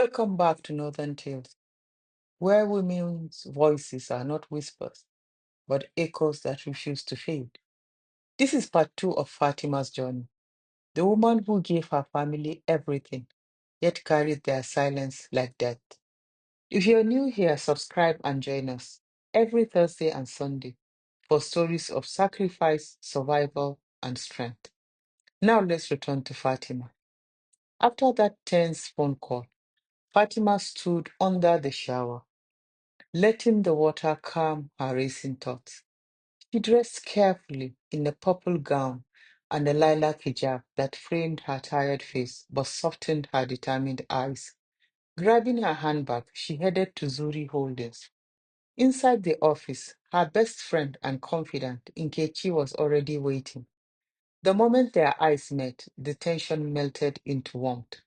Welcome back to Northern Tales, where women's voices are not whispers, but echoes that refuse to fade. This is part two of Fatima's journey, the woman who gave her family everything, yet carried their silence like death. If you're new here, subscribe and join us every Thursday and Sunday for stories of sacrifice, survival, and strength. Now let's return to Fatima. After that tense phone call, Fatima stood under the shower, letting the water calm her racing thoughts. She dressed carefully in a purple gown and a lilac hijab that framed her tired face but softened her determined eyes. Grabbing her handbag, she headed to Zuri Holdings. Inside the office, her best friend and confidant, Nkechi, was already waiting. The moment their eyes met, the tension melted into warmth.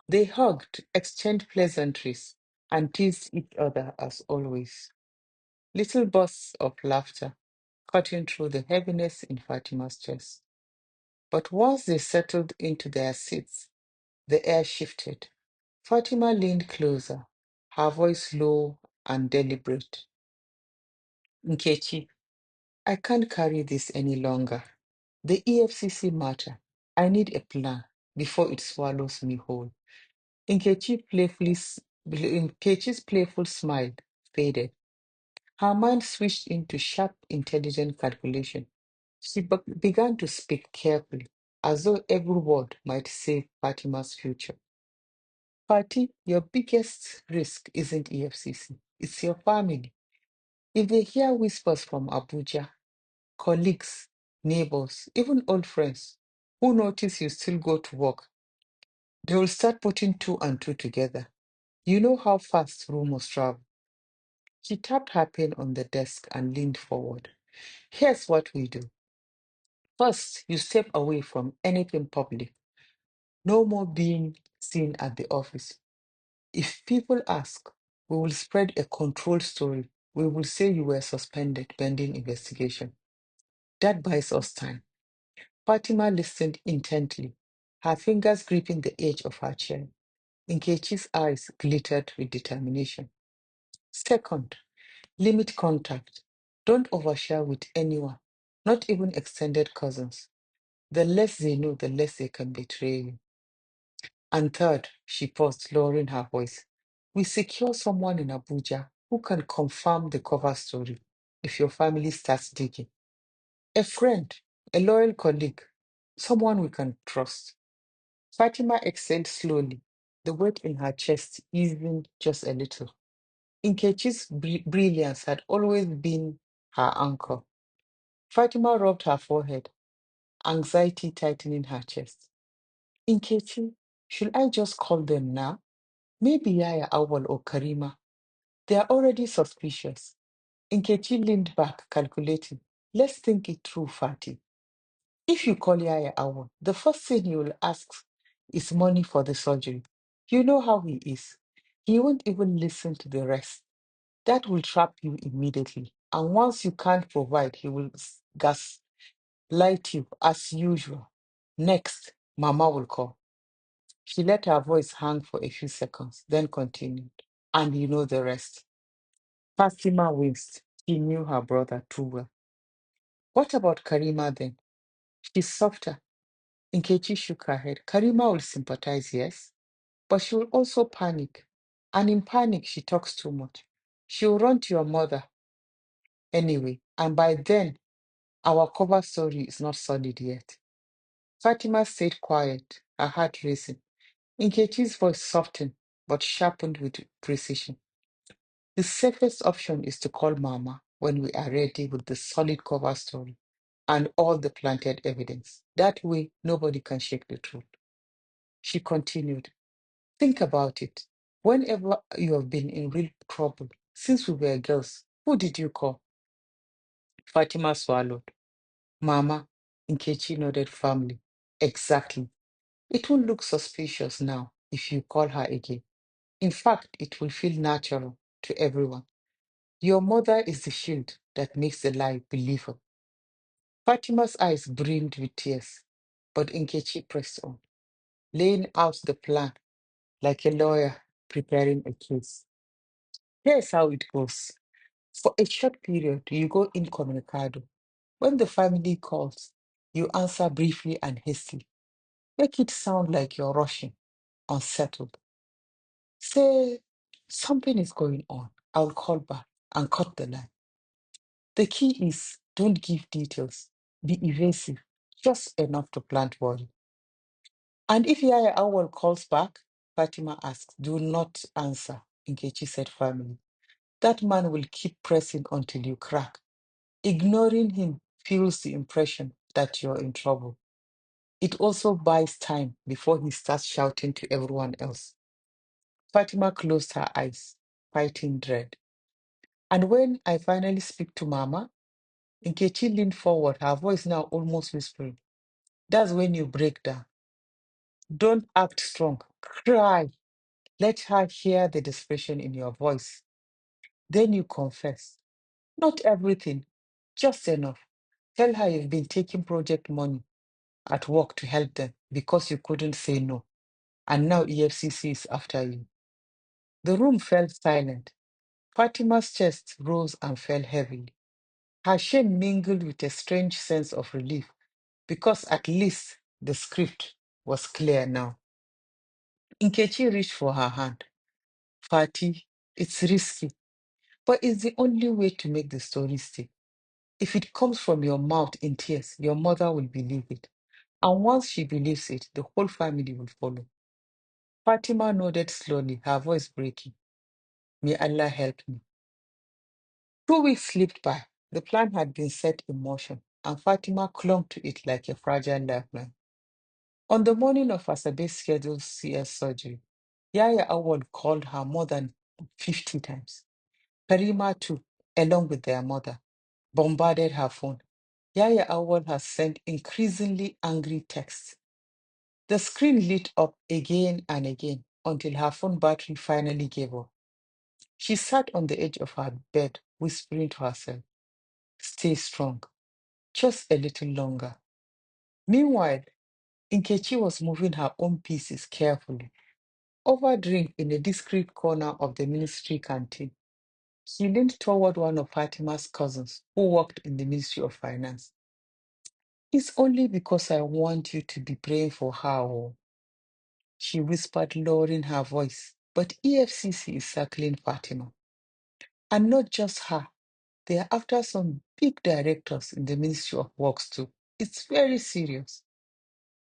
They hugged, exchanged pleasantries, and teased each other as always. Little bursts of laughter cutting through the heaviness in Fatima's chest. But once they settled into their seats, the air shifted. Fatima leaned closer, her voice low and deliberate. Nkechi, I can't carry this any longer. The EFCC matter. I need a plan before it swallows me whole. Nkechi's playful smile faded. Her mind switched into sharp, intelligent calculation. She began to speak carefully, as though every word might save Fatima's future. Fati, your biggest risk isn't EFCC, it's your family. If they hear whispers from Abuja, colleagues, neighbors, even old friends who notice you still go to work, they will start putting two and two together. You know how fast rumors travel. She tapped her pen on the desk and leaned forward. Here's what we do. First, you step away from anything public. No more being seen at the office. If people ask, we will spread a controlled story. We will say you were suspended pending investigation. That buys us time. Fatima listened intently, her fingers gripping the edge of her chair. Nkechi's eyes glittered with determination. Second, limit contact. Don't overshare with anyone, not even extended cousins. The less they know, the less they can betray you. And third, she paused, lowering her voice. We secure someone in Abuja who can confirm the cover story if your family starts digging. A friend, a loyal colleague, someone we can trust. Fatima exhaled slowly, the weight in her chest easing just a little. Nkechi's brilliance had always been her anchor. Fatima rubbed her forehead, anxiety tightening her chest. Nkechi, should I just call them now? Maybe Yaya Awal or Karima. They are already suspicious. Nkechi leaned back, calculating. Let's think it through, Fati. If you call Yaya Awal, the first thing he will ask is money for the surgery. You know how he is. He won't even listen to the rest. That will trap you immediately. And once you can't provide, he will gaslight you as usual. Next, Mama will call. She let her voice hang for a few seconds, then continued. And you know the rest. Fatima winced. She knew her brother too well. What about Karima then? She's softer. Nkechi shook her head. Karima will sympathize, yes, but she will also panic. And in panic, she talks too much. She will run to your mother anyway. And by then, our cover story is not solid yet. Fatima stayed quiet, her heart racing. Nkechi's voice softened, but sharpened with precision. The safest option is to call Mama when we are ready with the solid cover story and all the planted evidence. That way, nobody can shake the truth. She continued, think about it. Whenever you have been in real trouble, since we were girls, who did you call? Fatima swallowed. Mama, Nkechi nodded firmly. Exactly. It will look suspicious now if you call her again. In fact, it will feel natural to everyone. Your mother is the shield that makes the lie believable. Fatima's eyes brimmed with tears, but Nkechi pressed on, laying out the plan like a lawyer preparing a case. Here's how it goes. For a short period, you go incommunicado. When the family calls, you answer briefly and hastily. Make it sound like you're rushing, unsettled. Say, something is going on. I'll call back and cut the line. The key is don't give details. Be evasive, just enough to plant worry. And if Yaya Awal calls back, Fatima asks, do not answer, Nkechi said firmly. That man will keep pressing until you crack. Ignoring him fuels the impression that you're in trouble. It also buys time before he starts shouting to everyone else. Fatima closed her eyes, fighting dread. And when I finally speak to Mama, Nkechi leaned forward, her voice now almost whispering. That's when you break down. Don't act strong. Cry. Let her hear the desperation in your voice. Then you confess. Not everything, just enough. Tell her you've been taking project money at work to help them because you couldn't say no. And now EFCC is after you. The room fell silent. Fatima's chest rose and fell heavily. Her shame mingled with a strange sense of relief because at least the script was clear now. Nkechi reached for her hand. Fati, it's risky, but it's the only way to make the story stick. If it comes from your mouth in tears, your mother will believe it. And once she believes it, the whole family will follow. Fatima nodded slowly, her voice breaking. May Allah help me. 2 weeks slipped by. The plan had been set in motion, and Fatima clung to it like a fragile lifeline. On the morning of Asabe's scheduled CS surgery, Yaya Awal called her more than 50 times. Karima, too, along with their mother, bombarded her phone. Yaya Awal has sent increasingly angry texts. The screen lit up again and again until her phone battery finally gave up. She sat on the edge of her bed, whispering to herself, stay strong, just a little longer. Meanwhile, Nkechi was moving her own pieces carefully. Over drink in a discreet corner of the ministry canteen, she leaned toward one of Fatima's cousins who worked in the Ministry of Finance. It's only because I want you to be praying for her, oh," she whispered, lowering her voice. But EFCC is circling Fatima. And not just her. They are after some big directors in the Ministry of Works too. It's very serious.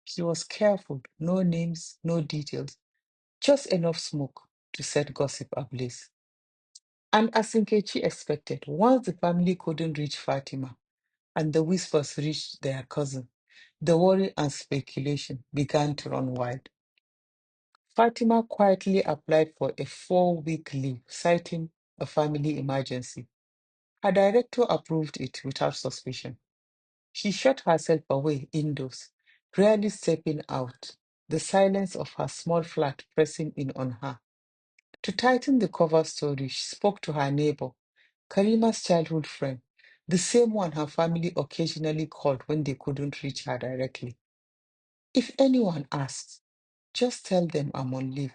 She was careful. No names, no details. Just enough smoke to set gossip ablaze. And as Nkechi expected, once the family couldn't reach Fatima and the whispers reached their cousin, the worry and speculation began to run wild. Fatima quietly applied for a 4-week leave, citing a family emergency. Her director approved it without suspicion. She shut herself away indoors, rarely stepping out, the silence of her small flat pressing in on her. To tighten the cover story, she spoke to her neighbor, Karima's childhood friend, the same one her family occasionally called when they couldn't reach her directly. If anyone asks, just tell them I'm on leave,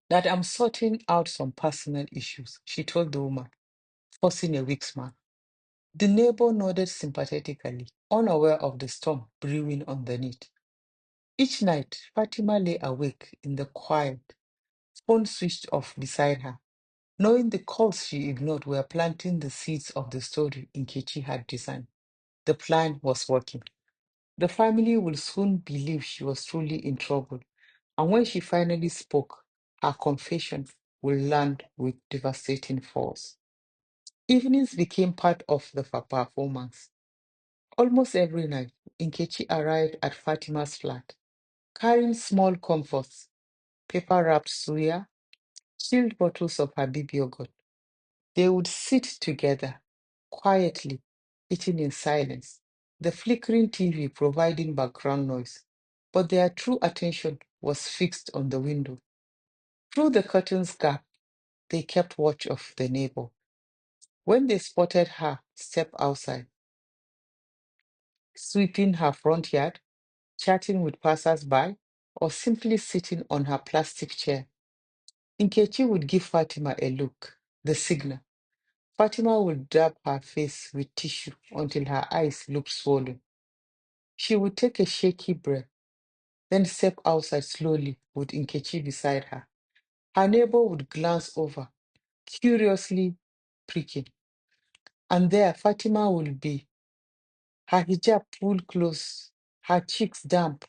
that I'm sorting out some personal issues, she told the woman, forcing a weak smile. The neighbor nodded sympathetically, unaware of the storm brewing underneath. Each night, Fatima lay awake in the quiet, phone switched off beside her, knowing the calls she ignored were planting the seeds of the story Nkechi had designed. The plan was working. The family would soon believe she was truly in trouble, and when she finally spoke, her confession would land with devastating force. Evenings became part of the performance. Almost every night, Nkechi arrived at Fatima's flat, carrying small comforts, paper-wrapped suya, chilled bottles of Habib yogurt. They would sit together, quietly, eating in silence, the flickering TV providing background noise. But their true attention was fixed on the window. Through the curtain's gap, they kept watch of the neighbor. When they spotted her step outside, sweeping her front yard, chatting with passers-by, or simply sitting on her plastic chair, Nkechi would give Fatima a look, the signal. Fatima would dab her face with tissue until her eyes looked swollen. She would take a shaky breath, then step outside slowly with Nkechi beside her. Her neighbor would glance over, curiously pricking. And there Fatima would be, her hijab pulled close, her cheeks damp,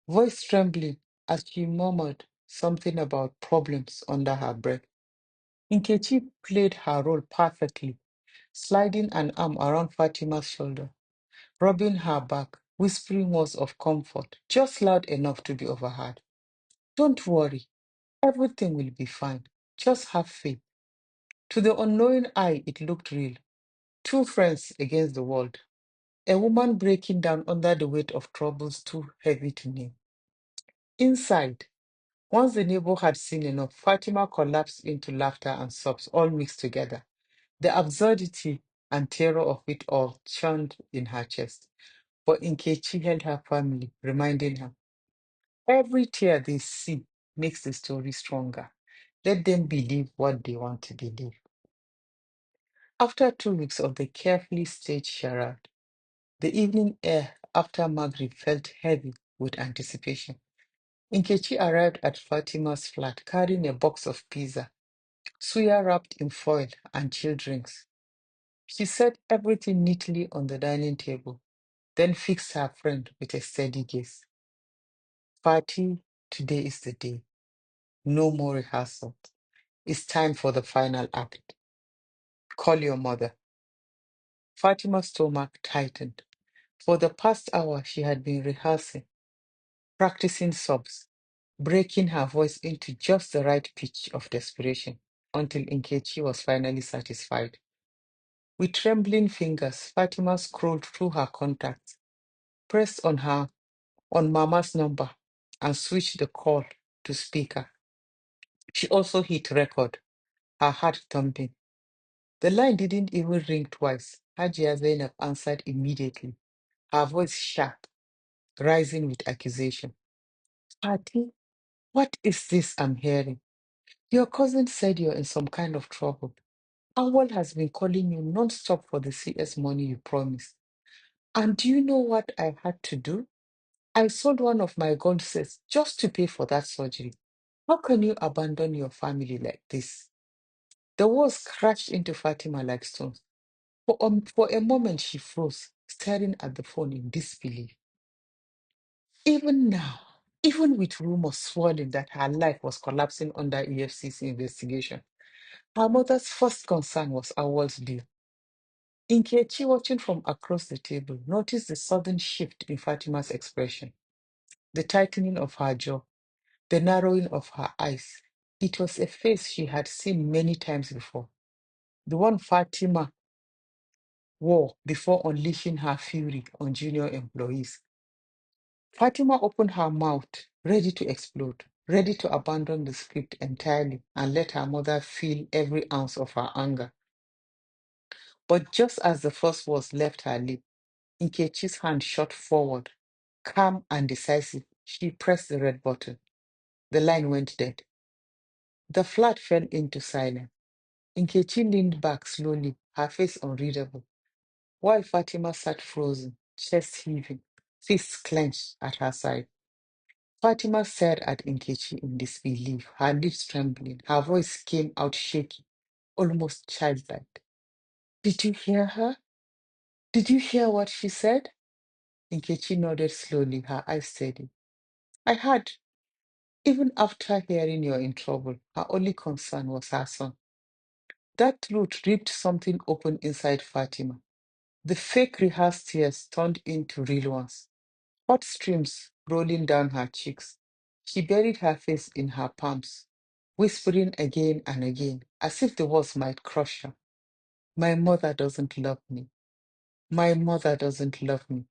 voice trembling as she murmured something about problems under her breath. Nkechi played her role perfectly, sliding an arm around Fatima's shoulder, rubbing her back, whispering words of comfort, just loud enough to be overheard. Don't worry, everything will be fine. Just have faith. To the unknowing eye, it looked real. Two friends against the world. A woman breaking down under the weight of troubles too heavy to name. Inside, once the neighbor had seen enough, Fatima collapsed into laughter and sobs, all mixed together. The absurdity and terror of it all churned in her chest. But Nkechi held her firmly, reminding her, every tear they see makes the story stronger. Let them believe what they want to believe. After 2 weeks of the carefully staged charade, the evening air after Maghrib felt heavy with anticipation. Nkechi arrived at Fatima's flat carrying a box of pizza, suya wrapped in foil, and chilled drinks. She set everything neatly on the dining table, then fixed her friend with a steady gaze. Fati, today is the day. No more rehearsal. It's time for the final act. Call your mother. Fatima's stomach tightened. For the past hour, she had been rehearsing, practicing sobs, breaking her voice into just the right pitch of desperation until Nkechi was finally satisfied. With trembling fingers, Fatima scrolled through her contacts, pressed on Mama's number, and switched the call to speaker. She also hit record, her heart thumping. The line didn't even ring twice. Hajia Zainab answered immediately, her voice sharp, rising with accusation. Fati, what is this I'm hearing? Your cousin said you're in some kind of trouble. Awal has been calling you non-stop for the CS money you promised. And do you know what I had to do? I sold one of my gold sets just to pay for that surgery. How can you abandon your family like this? The words crashed into Fatima like stones. For a moment, she froze, staring at the phone in disbelief. Even now, even with rumors swirling that her life was collapsing under EFCC investigation, her mother's first concern was Awal's deal. Inkechi, watching from across the table, noticed the sudden shift in Fatima's expression, the tightening of her jaw, the narrowing of her eyes. It was a face she had seen many times before, the one Fatima wore before unleashing her fury on junior employees. Fatima opened her mouth, ready to explode, ready to abandon the script entirely and let her mother feel every ounce of her anger. But just as the first words left her lips, Nkechi's hand shot forward, calm and decisive. She pressed the red button. The line went dead. The flat fell into silence. Nkechi leaned back slowly, her face unreadable, while Fatima sat frozen, chest heaving, fists clenched at her side. Fatima stared at Nkechi in disbelief, her lips trembling. Her voice came out shaky, almost childlike. Did you hear her? Did you hear what she said? Nkechi nodded slowly, her eyes steady. I had. Even after hearing you're in trouble, her only concern was her son. That truth ripped something open inside Fatima. The fake rehearsed tears turned into real ones, hot streams rolling down her cheeks. She buried her face in her palms, whispering again and again, as if the words might crush her. My mother doesn't love me. My mother doesn't love me.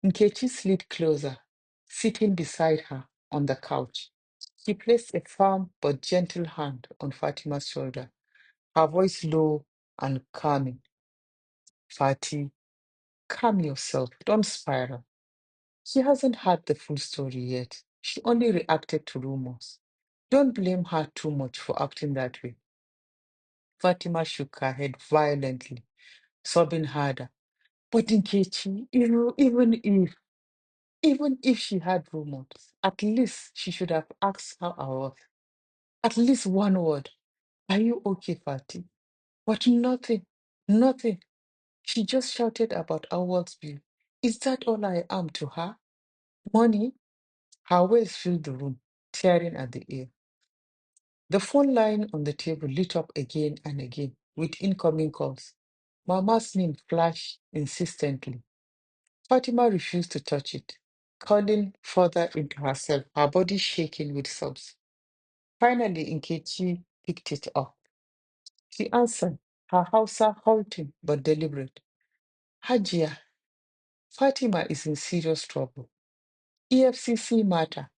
Nkechi slid closer, sitting beside her on the couch. She placed a firm but gentle hand on Fatima's shoulder, her voice low and calming. Fati, calm yourself. Don't spiral. She hasn't heard the full story yet. She only reacted to rumors. Don't blame her too much for acting that way. Fatima shook her head violently, sobbing harder. But Nkechi, even if she had rumors, at least she should have asked how I was. At least one word. Are you okay, Fati? But nothing, nothing. She just shouted about Awal's bill. Is that all I am to her? Money? Her words filled the room, tearing at the air. The phone line on the table lit up again and again with incoming calls. Mama's name flashed insistently. Fatima refused to touch it, curling further into herself, her body shaking with sobs. Finally, Nkechi picked it up. She answered, her Hausa halting but deliberate. Hajia, Fatima is in serious trouble. EFCC matter.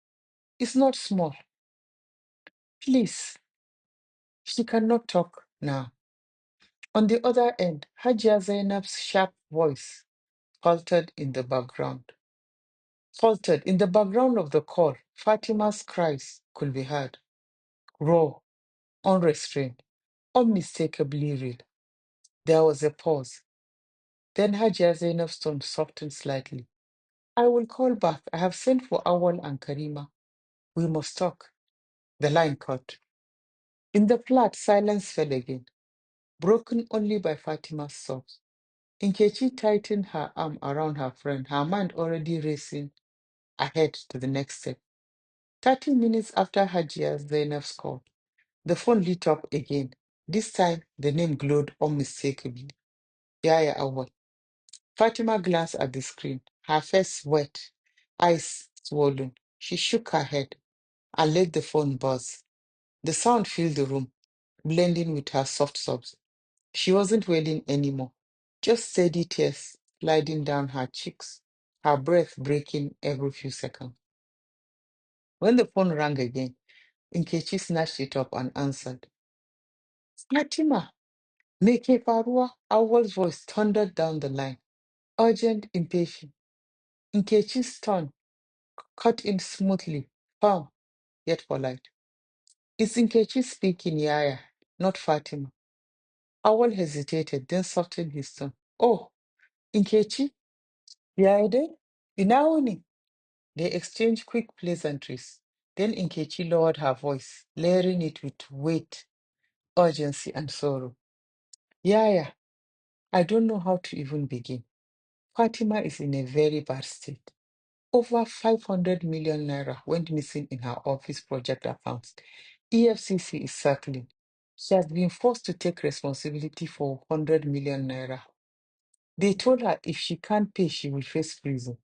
It's not small. Please, she cannot talk now. On the other end, Hajia Zainab's sharp voice faltered in the background. Faltered in the background of the call. Fatima's cries could be heard, raw, unrestrained, unmistakably real. There was a pause. Then Hajia Zainab's tone softened slightly. I will call back. I have sent for Awal and Karima. We must talk. The line cut. In the flat, silence fell again, broken only by Fatima's sobs. Nkechi tightened her arm around her friend, her mind already racing ahead to the next step. 30 minutes after Hajia Zainab's call, the phone lit up again. This time, the name glowed unmistakably. Yaya Awal. Fatima glanced at the screen, her face wet, eyes swollen. She shook her head and let the phone buzz. The sound filled the room, blending with her soft sobs. She wasn't wailing anymore, just steady tears sliding down her cheeks, her breath breaking every few seconds. When the phone rang again, Nkechi snatched it up and answered. Fatima, Meke Farua, Awal's voice thundered down the line, urgent, impatient. Nkechi's tone cut in smoothly, firm, yet polite. It's Nkechi speaking, Yaya, not Fatima. Awal hesitated, then softened his tone. Oh, Nkechi, Yaede, Inaoni. They exchanged quick pleasantries. Then Nkechi lowered her voice, layering it with weight, urgency, and sorrow. Yaya, I don't know how to even begin. Fatima is in a very bad state. Over 500 million naira went missing in her office project accounts. EFCC is circling. She has been forced to take responsibility for 100 million naira. They told her if she can't pay, she will face prison.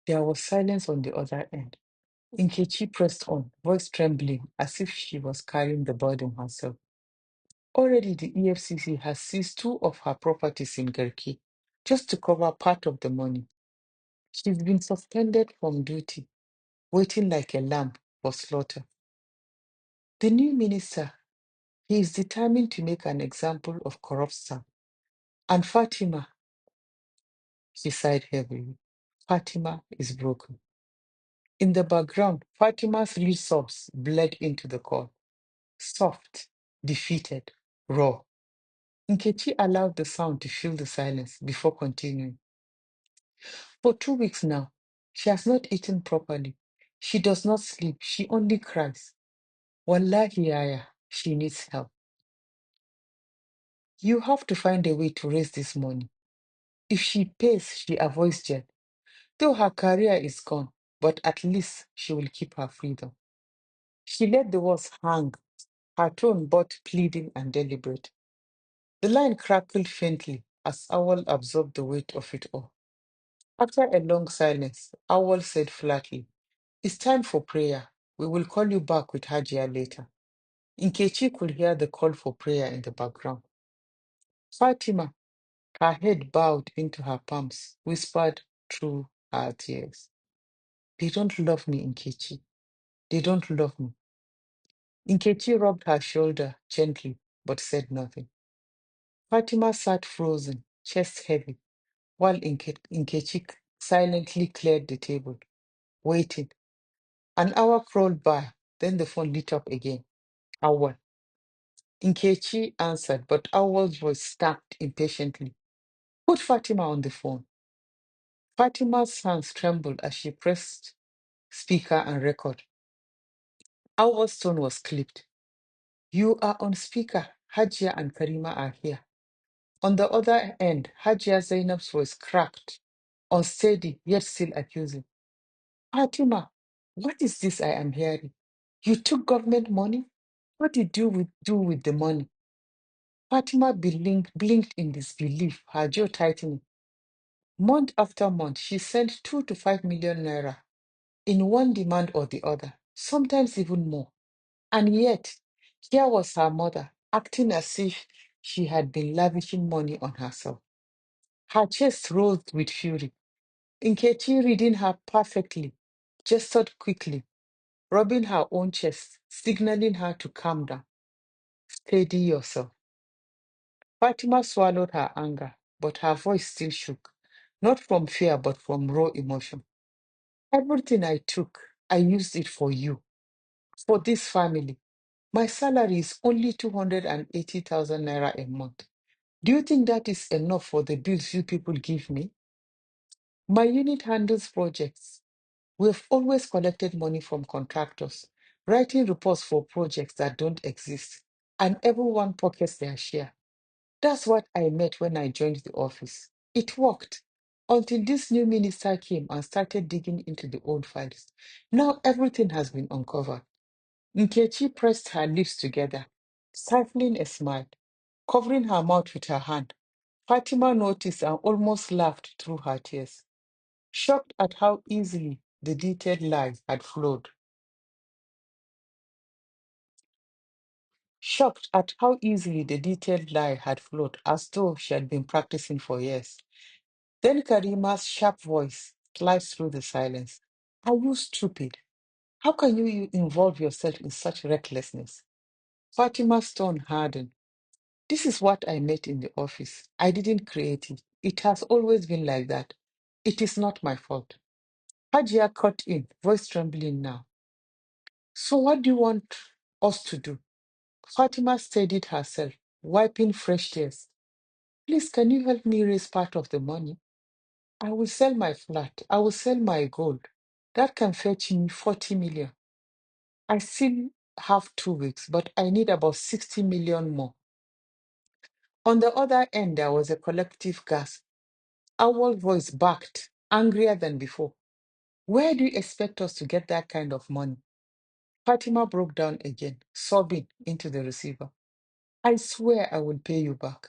There was silence on the other end. Nkechi pressed on, voice trembling as if she was carrying the burden herself. Already, the EFCC has seized two of her properties in Garki just to cover part of the money. She's been suspended from duty, waiting like a lamb for slaughter. The new minister, he is determined to make an example of corrupt staff. And Fatima, she sighed heavily. Fatima is broken. In the background, Fatima's real sobs bled into the call. Soft, defeated, raw. Nkechi allowed the sound to fill the silence before continuing. For 2 weeks now, she has not eaten properly. She does not sleep. She only cries. Wallahi, Yaya, she needs help. You have to find a way to raise this money. If she pays, she avoids jail. Though her career is gone, but at least she will keep her freedom. She let the words hang, her tone both pleading and deliberate. The line crackled faintly as Owl absorbed the weight of it all. After a long silence, Owl said flatly, It's time for prayer. We will call you back with Hajia later. Nkechi could hear the call for prayer in the background. Fatima, her head bowed into her palms, whispered through her tears. They don't love me, Nkechi. They don't love me. Nkechi rubbed her shoulder gently, but said nothing. Fatima sat frozen, chest heavy, while Nkechi silently cleared the table, waiting. An hour crawled by, Then the phone lit up again. Awal. Nkechi answered, but Awal's voice snapped impatiently. Put Fatima on the phone. Fatima's hands trembled as she pressed speaker and record. Awal's tone was clipped. You are on speaker. Hajia and Karima are here. On the other end, Hajia Zainab's voice cracked, unsteady yet still accusing. Fatima, what is this I am hearing? You took government money? What did you do with the money? Fatima blinked in disbelief, her jaw tightening. Month after month, she sent 2 to 5 million naira in one demand or the other, sometimes even more. And yet, here was her mother, acting as if she had been lavishing money on herself. Her chest rose with fury. Nkechi, reading her perfectly, gestured quickly, rubbing her own chest, signaling her to calm down. Steady yourself. Fatima swallowed her anger, but her voice still shook, not from fear, but from raw emotion. Everything I took, I used it for you, for this family. My salary is only 280,000 naira a month. Do you think that is enough for the bills you people give me? My unit handles projects. We've always collected money from contractors, writing reports for projects that don't exist, and everyone pockets their share. That's what I met when I joined the office. It worked until this new minister came and started digging into the old files. Now everything has been uncovered. Nkechi pressed her lips together, stifling a smile, covering her mouth with her hand. Fatima noticed and almost laughed through her tears, shocked at how easily the detailed lies had flowed. Shocked at how easily the detailed lie had flowed, as though she had been practicing for years. Then Karima's sharp voice sliced through the silence. Are you stupid? How can you involve yourself in such recklessness? Fatima's tone hardened. This is what I met in the office. I didn't create it. It has always been like that. It is not my fault. Hajia cut in, voice trembling now. So what do you want us to do? Fatima steadied herself, wiping fresh tears. Please, can you help me raise part of the money? I will sell my flat. I will sell my gold. That can fetch me 40 million. I still have 2 weeks, but I need about 60 million more. On the other end, there was a collective gasp. Our voice barked, angrier than before. Where do you expect us to get that kind of money? Fatima broke down again, sobbing into the receiver. I swear I will pay you back.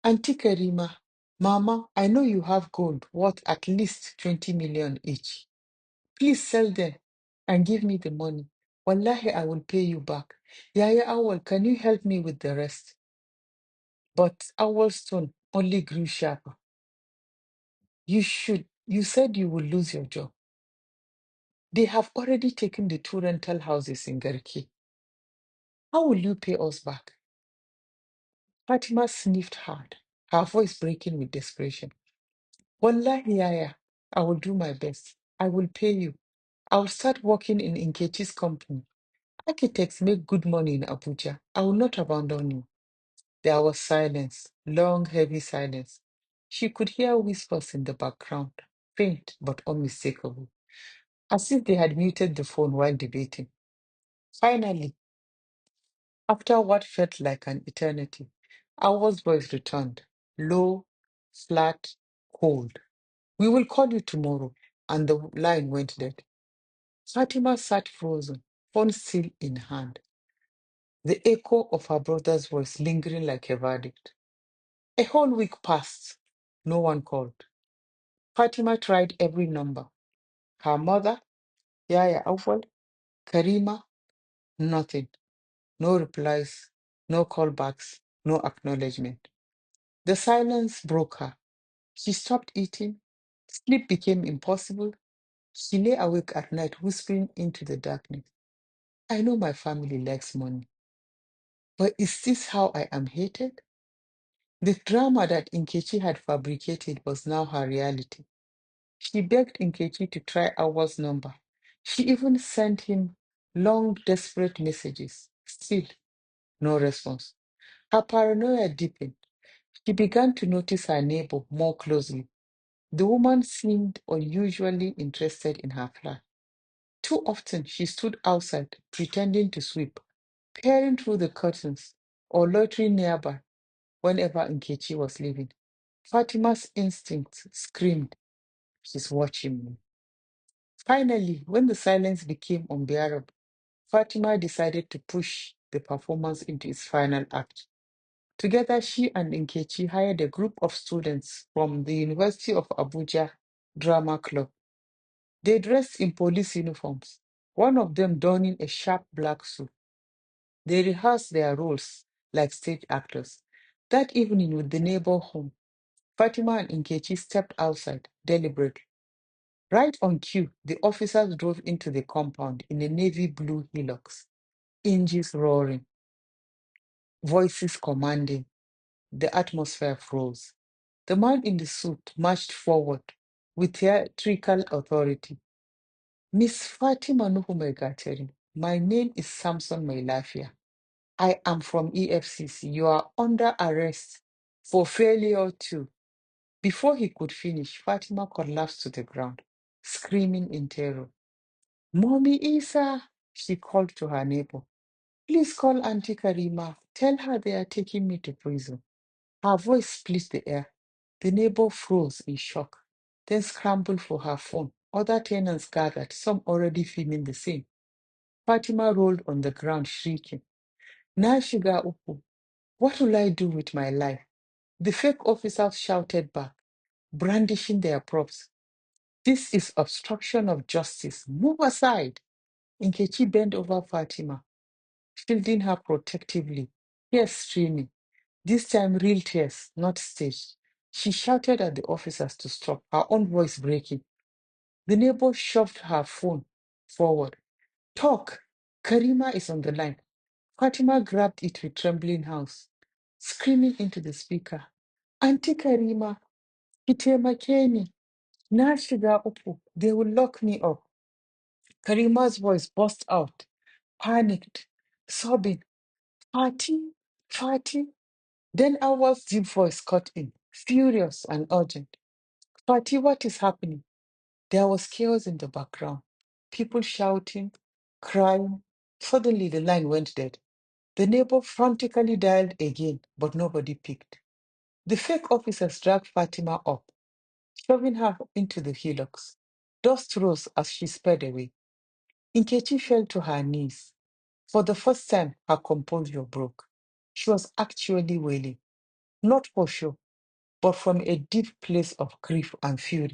Auntie Karima, Mama, I know you have gold worth at least 20 million each. Please sell them and give me the money. Wallahi, I will pay you back. Yaya Awal, can you help me with the rest? But Awal's tone only grew sharper. You said you will lose your job. They have already taken the 2 rental houses in Garki. How will you pay us back? Fatima sniffed hard, her voice breaking with desperation. Wallahi, Yaya, I will do my best. I will pay you. I will start working in Nkechi's company. Architects make good money in Abuja. I will not abandon you. There was silence, long, heavy silence. She could hear whispers in the background, faint but unmistakable, as if they had muted the phone while debating. Finally, after what felt like an eternity, Awa's voice returned, low, flat, cold. We will call you tomorrow. And the line went dead. Fatima sat frozen, phone still in hand, the echo of her brother's voice lingering like a verdict. A whole week passed. No one called. Fatima tried every number. Her mother, Yaya Awal, Karima, nothing. No replies, no callbacks, no acknowledgement. The silence broke her. She stopped eating. Sleep became impossible. She lay awake at night, whispering into the darkness. I know my family likes money, but is this how I am hated? The drama that Nkechi had fabricated was now her reality. She begged Nkechi to try Awa's number. She even sent him Long, desperate messages. Still, no response. Her paranoia deepened. She began to notice her neighbor more closely. The woman seemed unusually interested in her flat. Too often, she stood outside, pretending to sweep, peering through the curtains, or loitering nearby whenever Nkechi was leaving. Fatima's instincts screamed, "She's watching me." Finally, when the silence became unbearable, Fatima decided to push the performance into its final act. Together, she and Nkechi hired a group of students from the University of Abuja Drama Club. They dressed in police uniforms, one of them donning a sharp black suit. They rehearsed their roles like stage actors. That evening, with the neighbor home, Fatima and Nkechi stepped outside deliberately. Right on cue, the officers drove into the compound in a navy blue Hilux, engines roaring, voices commanding. The atmosphere froze. The man in the suit marched forward with theatrical authority. "Miss Fatima Nuhu Megateri, my name is Samson Mailafia. I am from EFCC. You are under arrest for failure to..." Before he could finish, Fatima collapsed to the ground, screaming in terror. "Mommy Isa," she called to her neighbor. "Please call Auntie Karima. Tell her they are taking me to prison." Her voice split the air. The neighbor froze in shock, then scrambled for her phone. Other tenants gathered, some already feeling the same. Fatima rolled on the ground, shrieking, "Na shiga uku. What will I do with my life?" The fake officers shouted back, brandishing their props. "This is obstruction of justice. Move aside." Nkechi bent over Fatima, shielding her protectively, tears streaming. This time, real tears, not staged. She shouted at the officers to stop, her own voice breaking. The neighbor shoved her phone forward. "Talk! Karima is on the line." Fatima grabbed it with trembling hands, screaming into the speaker, "Auntie Karima, Kitemakeni, na shiga uku. They will lock me up." Karima's voice burst out, panicked, sobbing, "Fati, Fati." Then Awa's deep voice cut in, furious and urgent. "Fati, what is happening?" There was chaos in the background. People shouting, crying. Suddenly the line went dead. The neighbor frantically dialed again, but nobody picked. The fake officers dragged Fatima up, shoving her into the hillocks. Dust rose as she sped away. Nkechi fell to her knees. For the first time, her composure broke. She was actually wailing, not for show, but from a deep place of grief and fury.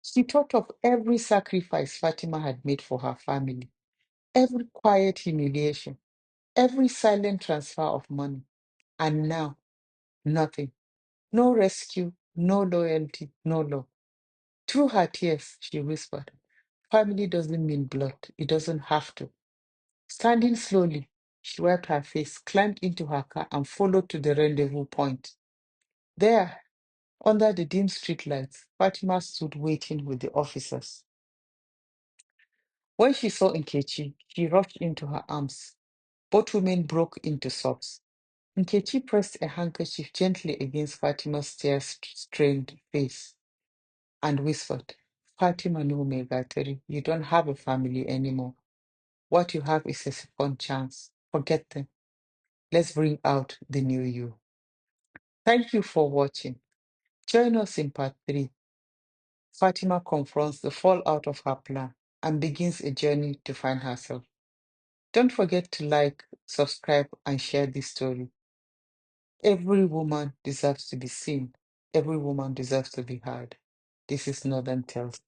She thought of every sacrifice Fatima had made for her family, every quiet humiliation, every silent transfer of money. And now, nothing. No rescue, no loyalty, no love. Through her tears, she whispered, "Family doesn't mean blood. It doesn't have to." Standing slowly, she wiped her face, climbed into her car, and followed to the rendezvous point. There, under the dim streetlights, Fatima stood waiting with the officers. When she saw Nkechi, she rushed into her arms. Both women broke into sobs. Nkechi pressed a handkerchief gently against Fatima's tear-strained face and whispered, "Fatima no Megateri, you don't have a family anymore. What you have is a second chance. Forget them. Let's bring out the new you." Thank you for watching. Join us in part 3. Fatima confronts the fallout of her plan and begins a journey to find herself. Don't forget to like, subscribe, and share this story. Every woman deserves to be seen. Every woman deserves to be heard. This is Northern Tales.